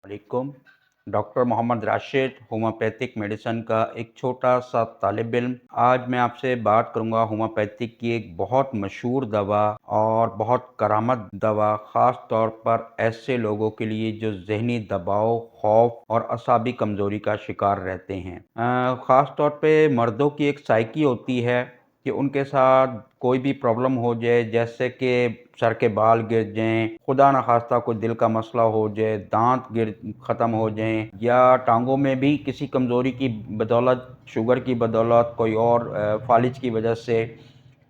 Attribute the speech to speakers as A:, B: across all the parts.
A: वालेकुम। Doctor Mohammad Rashid, homeopathic medicine का एक छोटा-सा तालिब इल्म। आज मैं आपसे बात करूँगा होम्योपैथिक की एक बहुत मशहूर दवा और बहुत करामत दवा, ख़ास तौर पर ऐसे लोगों के लिए जो ज़हनी दबाव, खौफ और असाबी कमज़ोरी का शिकार रहते हैं। ख़ास तौर पे मर्दों की एक साइकी होती है कि उनके साथ कोई भी प्रॉब्लम हो जाए, जैसे कि सर के बाल गिर जाएँ, खुदा न ख़ास्ता कोई दिल का मसला हो जाए, दाँत ख़त्म हो जाएँ, या टाँगों में भी किसी कमज़ोरी की बदौलत, शुगर की बदौलत, कोई और फ़ालिज की वजह से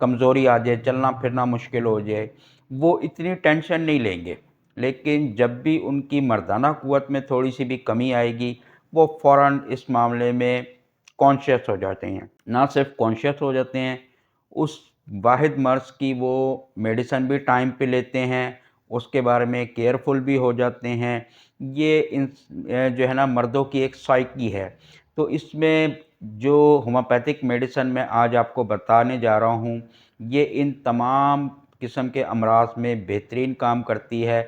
A: कमज़ोरी आ जाए, चलना-फिरना मुश्किल हो जाए, वो इतनी टेंशन नहीं लेंगे। लेकिन जब भी उनकी मर्दाना क़ुव्वत में थोड़ी-सी भी कमी आएगी, वो फ़ौरन इस मामले में कॉन्शियस हो जाते हैं। ना सिर्फ़ कॉन्शियस हो जाते हैं, उस वाहिद मर्ज़ की वो मेडिसिन भी टाइम पे लेते हैं, उसके बारे में केयरफुल भी हो जाते हैं। ये जो है ना, मर्दों की एक साइकी है। तो इसमें जो होम्योपैथिक मेडिसिन मैं आज आपको बताने जा रहा हूँ, ये इन तमाम किस्म के अमराज़ में बेहतरीन काम करती है।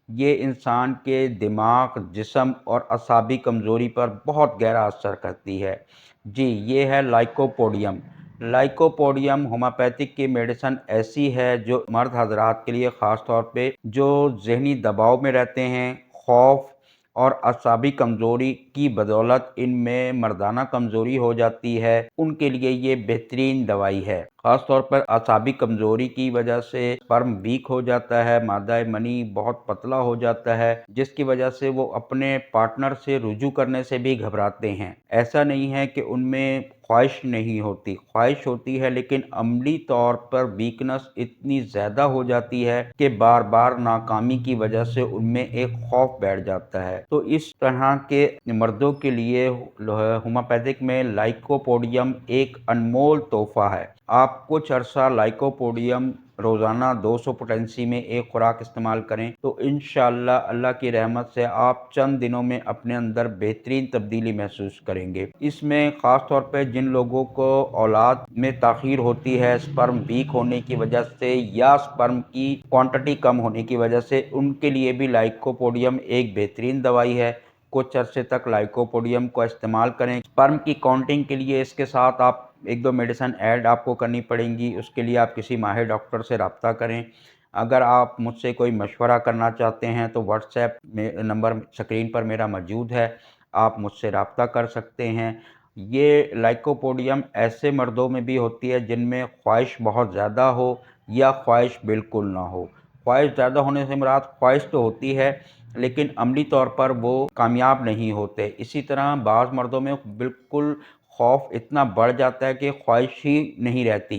A: ये इंसान के दिमाग, जिस्म और असाबी कमज़ोरी पर बहुत गहरा असर करती है। जी, ये है लाइकोपोडियम। लाइकोपोडियम होम्योपैथिक की मेडिसिन ऐसी है जो मर्द हज़रात के लिए ख़ास तौर पे जो ज़हनी दबाव में रहते हैं, खौफ और असाबी कमज़ोरी की बदौलत इनमें मर्दाना कमज़ोरी हो जाती है, उनके लिए ये बेहतरीन दवाई है। ख़ास तौर पर असाबी कमज़ोरी की वजह से स्पर्म वीक हो जाता है, मादा मनी बहुत पतला हो जाता है, जिसकी वजह से वो अपने पार्टनर से रुजू करने से भी घबराते हैं। ऐसा नहीं है कि उनमें ख्वाहिश नहीं होती, ख्वाहिश होती है, लेकिन अमली तौर पर वीकनेस इतनी ज़्यादा हो जाती है कि बार-बार नाकामी की वजह से उनमें एक खौफ बैठ जाता है। तो इस तरह के मर्दों के लिए होम्योपैथिक में लाइकोपोडियम एक अनमोल तोहफ़ा है। आप कुछ अरसा लाइकोपोडियम रोज़ाना 200 पोटेंसी में एक खुराक इस्तेमाल करें, तो इंशाअल्लाह अल्लाह की रहमत से आप चंद दिनों में अपने अंदर बेहतरीन तब्दीली महसूस करेंगे। इसमें ख़ास तौर पे जिन लोगों को औलाद में ताख़ीर होती है, स्पर्म वीक होने की वजह से या स्पर्म की क्वांटिटी कम होने की वजह से, उनके लिए भी लाइकोपोडियम एक बेहतरीन दवाई है। कुछ अरसे तक लाइकोपोडियम को इस्तेमाल करें। स्पर्म की काउंटिंग के लिए इसके साथ आप 1-2 मेडिसिन ऐड आपको करनी पड़ेंगी, उसके लिए आप किसी माहिर डॉक्टर से राब्ता करें। अगर आप मुझसे कोई मशवरा करना चाहते हैं तो व्हाट्सएप में नंबर स्क्रीन पर मेरा मौजूद है, आप मुझसे राब्ता कर सकते हैं। ये लाइकोपोडियम ऐसे मर्दों में भी होती है जिनमें ख्वाहिश बहुत ज़्यादा हो या ख्वाहिश बिल्कुल ना हो। ख्वाहिश ज़्यादा होने से मुराद ख्वाहिश तो होती है, लेकिन अमली तौर पर वो कामयाब नहीं होते। इसी तरह बाज़ मर्दों में बिल्कुल खौफ इतना बढ़ जाता है कि ख्वाहिश ही नहीं रहती,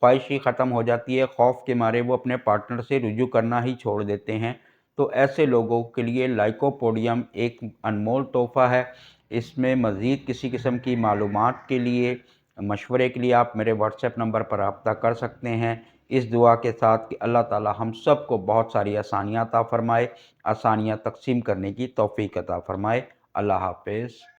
A: ख्वाहिश ही ख़त्म हो जाती है, खौफ के मारे वो अपने पार्टनर से रुजू करना ही छोड़ देते हैं। तो ऐसे लोगों के लिए लाइकोपोडियम एक अनमोल तोहफ़ा है। इसमें मज़ीद किसी किस्म की मालूमात के लिए, मशवरे के लिए आप मेरे व्हाट्सएप नंबर पर राब्ता कर सकते हैं। इस दुआ के साथ कि अल्लाह ताला हम सब को बहुत सारी आसानियाँ अता फ़रमाए, आसानियाँ तक़सीम करने की तौफ़ीक़ अता फ़रमाए। अल्लाह हाफ़िज़।